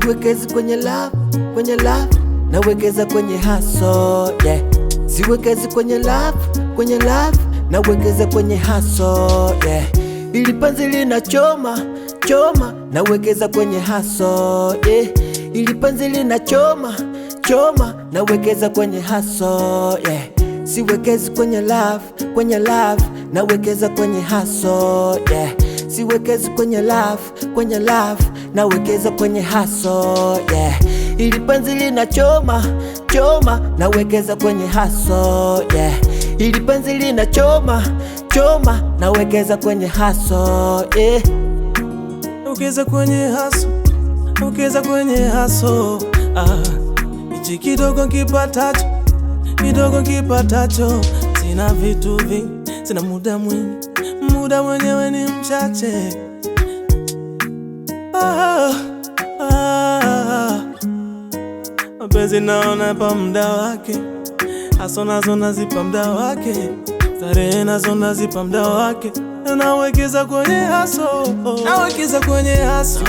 siwekezi kwenye love, nawekeza kwenye hustle, yeah. Siwekezi kwenye love, nawekeza kwenye hustle, yeah. Ili panzi linachoma, nawekeza kwenye hustle, yeah. Ili panzi linachoma, nawekeza kwenye hustle, yeah. Siwekezi kwenye love, nawekeza kwenye hustle, yeah. Siwekezi kwenye love, nawekeza kwenye hustle, yeah. Ili panzi linachoma, nawekeza kwenye hustle, yeah. Ili panzi linachoma, nawekeza kwenye hustle, yeah. Nawekeza kwenye hustle, nawekeza kwenye hustle, ichi kidogo kipatacho, sina vitu vingi, sina muda mwingi, muda mwenyewe ni mchache. Mapenzi naona pa muda wake, hustle nazo nazipa muda wake, starehe nazo nazipa muda wake. Nawekeza kwenye hustle, nawekeza kwenye hustle.